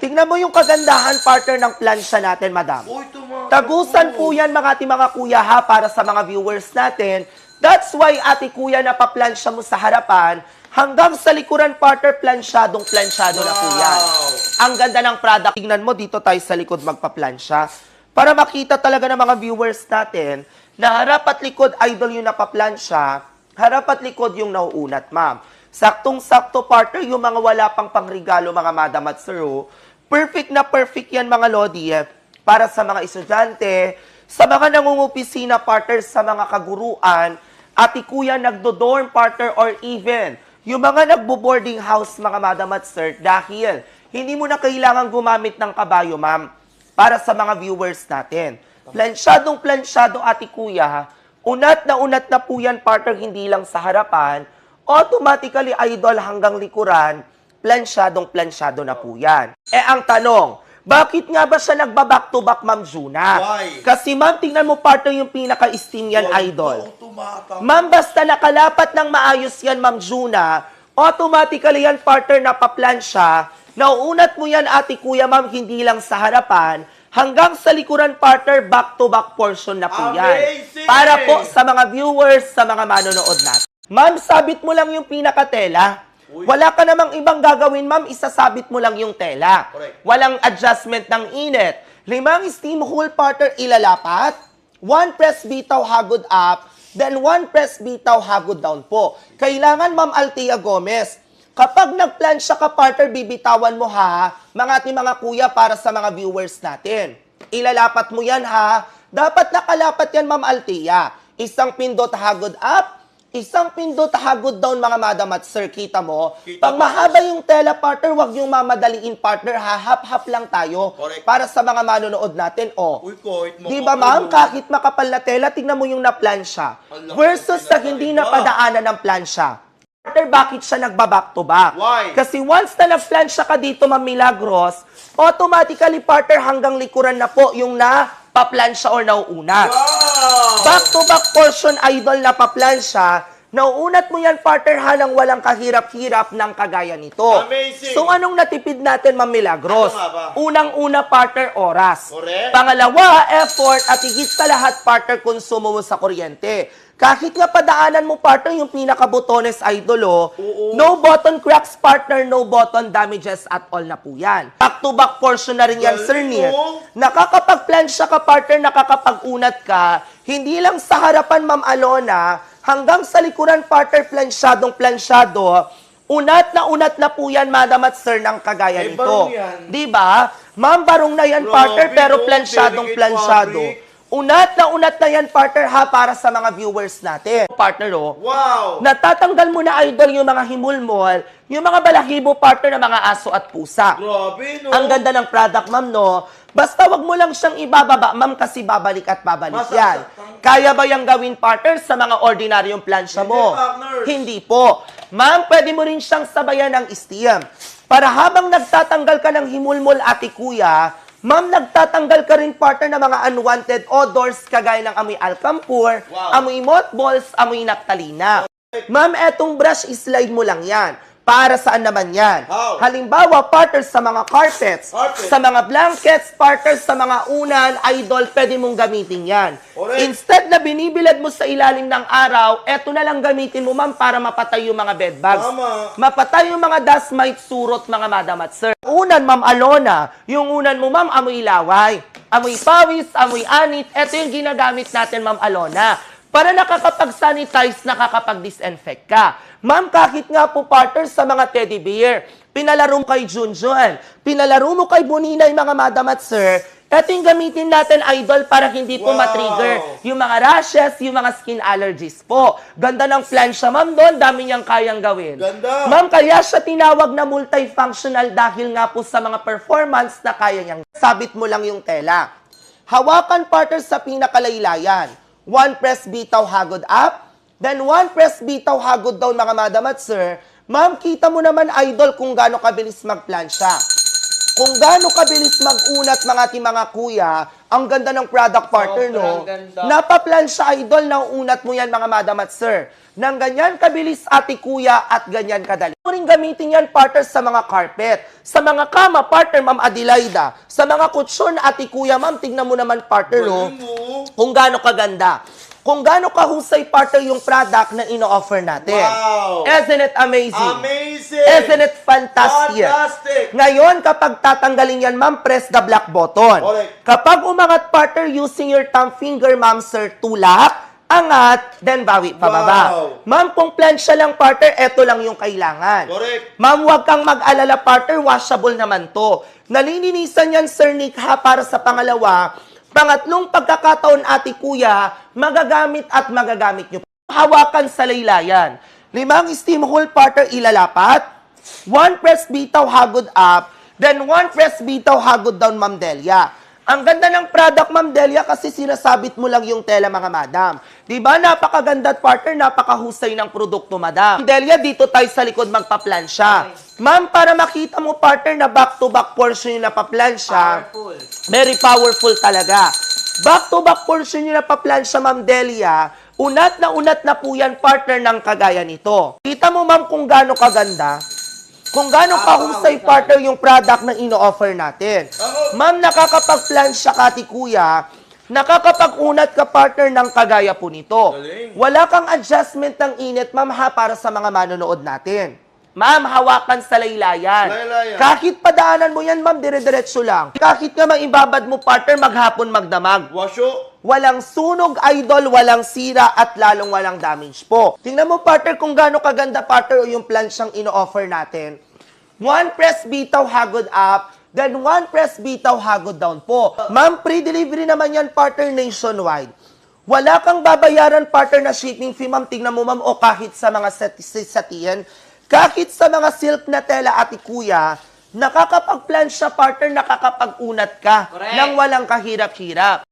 Tingnan mo yung kagandahan, partner, ng plansya natin, madam. Uy, Tagusan po yan, mga ating mga kuya, ha, para sa mga viewers natin. That's why, ate kuya, napaplansya mo sa harapan, hanggang sa likuran, partner, plansyado na po yan. Ang ganda ng product. Tingnan mo, dito tayo sa likod magpaplansya. Para makita talaga ng mga viewers natin, na harap at likod, idol yung napaplansya, harap at likod yung nauunat, ma'am. Saktong-sakto, partner, yung mga wala pang pangregalo, mga madam at sir, perfect na perfect yan, mga lodi, para sa mga estudyante, sa mga nangungopisina, partner, sa mga kaguruan, ati kuya nagdo-dorm, partner, or even yung mga nagbo-boarding house, mga madam at sir, dahil hindi mo na kailangan gumamit ng kabayo, ma'am, para sa mga viewers natin. Plansyadong-plansyado, ati kuya, unat na po yan, partner, hindi lang sa harapan, automatically, idol, hanggang likuran, plansyadong-plansyado na po yan. Ang tanong, bakit nga ba siya nagba-back to back, Ma'am Juna? Why? Kasi, ma'am, tingnan mo, partner, yung pinaka-steam yan, idol. Ma'am, basta nakalapat ng maayos yan, Ma'am Juna, automatically yan, partner, napaplansya, nauunat mo yan, ate kuya, ma'am, hindi lang sa harapan, hanggang sa likuran, partner, back-to-back portion na po yan. Amazing! Para po sa mga viewers, sa mga manonood natin. Ma'am, sabit mo lang yung pinaka-tela. Wala ka namang ibang gagawin, ma'am, isasabit mo lang yung tela. Correct. Walang adjustment ng init. 5 steam hole, partner, ilalapat. 1 press bitaw hagod up, then 1 press bitaw hagod down po. Kailangan, Ma'am Althea Gomez, kapag nagplansya ka, partner, bibitawan mo, ha, mga ating mga kuya, para sa mga viewers natin. Ilalapat mo yan, ha. Dapat nakalapat yan, Ma'am Althea. Isang pindot hagod up, isang pindot hagod down, mga madam at sir. Kita mo? Pag mahaba yung tela, partner, wag yung mamadaliin, partner, ha. Hap-hap lang tayo. Correct. Para sa mga manonood natin, Uy, kahit di ba, ma'am? Kahit makapal na tela, tingnan mo yung naplansya. Versus sa hindi napadaanan ng plansya. Partner, bakit siya nagba-back to back? Why? Kasi once na nagplansya ka dito, Ma'am Milagros, automatically, partner, hanggang likuran na po yung napaplansya or nauuna. Wow! Back-to-back portion, idol, na paplansya, nauunat mo yan, partner, halang walang kahirap-hirap ng kagaya nito. Amazing! So, anong natipid natin, Ma'am Milagros? Ano nga ba? Unang-una, partner, oras. Correct. Pangalawa, effort, at higit sa lahat, partner, konsumo mo sa kuryente. Kahit nga padaanan mo, partner, yung pinaka-botones, idol, no button cracks, partner, no button damages at all na po yan. Back-to-back portion na rin yan, Sir Nier. Nakakapag-plansya ka, partner, nakakapag-unat ka, hindi lang sa harapan, Ma'am Alona, hanggang sa likuran, partner, plansyadong-plansyado, unat na po yan, madam at sir, ng kagaya nito. Barong yan. Diba? Ma'am, barong na yan, partner, Grabe, pero no? plansyadong-plansyado. Delicate Unat na yan, partner, ha, para sa mga viewers natin. Partner, Wow! natatanggal mo na, idol, yung mga himulmol, yung mga balahibo, partner, ng mga aso at pusa. Grabe, no? Ang ganda ng product, ma'am, no? Basta wag mo lang siyang ibababa, ma'am, kasi babalik at babalik yan. Kaya ba yung gawin, partner, sa mga ordinaryong plansya mo? partner. Hindi po. Ma'am, pwede mo rin siyang sabayan ng steam. Para habang nagtatanggal ka ng himulmol, ate kuya, ma'am, nagtatanggal ka rin, partner, ng mga unwanted odors kagaya ng amoy alcampur, amoy mothballs, amoy naptalina. Ma'am, etong brush, slide mo lang yan. Para saan naman yan? How? Halimbawa, partner, sa mga carpets, sa mga blankets, partner, sa mga unan, idol, pwede mong gamitin yan. Correct. Instead na binibilad mo sa ilalim ng araw, eto na lang gamitin mo, ma'am, para mapatay yung mga bedbugs. Tama. Mapatay yung mga dust mite surot, mga madam at sir. Unan, Ma'am Alona, yung unan mo, ma'am, amoy laway, amoy pawis, amoy anit, eto yung ginagamit natin, Ma'am Alona. Para nakakapag-sanitize, nakakapag-disinfect ka. Ma'am, kahit nga po, partner, sa mga teddy bear, pinalaro mo kay Junjun, pinalaro mo kay Boninay, mga madam at sir, ito yung gamitin natin, idol, para hindi po matrigger yung mga rashes, yung mga skin allergies po. Ganda ng plansya, ma'am, doon, dami niyang kayang gawin. Ganda. Ma'am, kaya siya tinawag na multifunctional dahil nga po sa mga performance na kaya niyang. Sabit mo lang yung tela. Hawakan, partner, sa pinakalaylayan. 1 press bitaw hagod up, then 1 press bitaw hagod down, mga madam at sir. Ma'am, kita mo naman, idol, kung gaano kabilis magplansya. Kung gaano kabilis mag-unat, mga ating mga kuya, ang ganda ng product, partner, no? Sobrang ganda. Napaplansya, idol, na unat mo yan, mga madam at sir. ng ganyan kabilis, ate kuya, at ganyan kadali. Ring gamitin yan, partner, sa mga carpet. Sa mga kama, partner, Ma'am Adelaida. Sa mga kutsyon, ate kuya, ma'am, tignan mo naman, partner, no? Galing mo. Kung gaano kaganda. Kung gaano kahusay, partner, yung product na ino-offer natin. Wow. Isn't it amazing? Amazing. Isn't it fantastic? Fantastic. Ngayon, kapag tatanggalin yan, ma'am, press the black button. Correct. Kapag umangat, partner, using your thumb finger, ma'am, sir, tulak, angat, then bawi pababa. Wow. Ma'am, kung plansya lang, partner, eto lang yung kailangan. Correct. Ma'am, huwag kang mag-alala, partner, washable naman to. Nalilinisan yan, Sir Nick, ha, para sa pangalawa. Pangatlong pagkakataon, ate kuya, magagamit at magagamit nyo. Hawakan sa laylayan. 5 steam hole, partner, ilalapat. 1 press bitaw, hagod up. Then 1 press bitaw, hagod down, Ma'am Delia. Ang ganda ng product, Ma'am Delia, kasi sinasabit mo lang yung tela, mga madam. Diba, napakaganda at partner, napakahusay ng produkto, madam. Ma'am Delia, dito tayo sa likod magpaplansya. Ma'am, para makita mo, partner, na back-to-back portion yung napaplansya. Powerful. Very powerful talaga. Back-to-back portion yung napaplansya, Ma'am Delia. Unat na po yan, partner, ng kagaya nito. Kita mo, ma'am, kung gaano kaganda. Kung gaano kahusay, partner, yung product na ino-offer natin. Ma'am, nakakapag-plansya ka, ati kuya, nakakapag-unat ka, partner, ng kagaya po nito. Galing. Wala kang adjustment ng init, ma'am, ha, para sa mga manonood natin. Ma'am, hawakan sa laylayan. Laylayan. Kahit padaanan mo yan, ma'am, dire-diretso lang. Kahit nga maibabad mo, partner, maghapon magdamag. Wasyo. Walang sunog, idol, walang sira, at lalong walang damage po. Tingnan mo, partner, kung gaano kaganda, partner, o yung plansyang ino-offer natin. 1 press bitaw, hagod up, then 1 press bitaw, hagod down po. Ma'am, pre-delivery naman yan, partner, nationwide. Wala kang babayaran, partner, na shipping fee, ma'am. Tingnan mo, ma'am, o kahit sa mga satiyan, kahit sa mga silk na tela, ati kuya, nakakapag-plansya, partner, nakakapag-unat ka Correct. nang walang kahirap-hirap.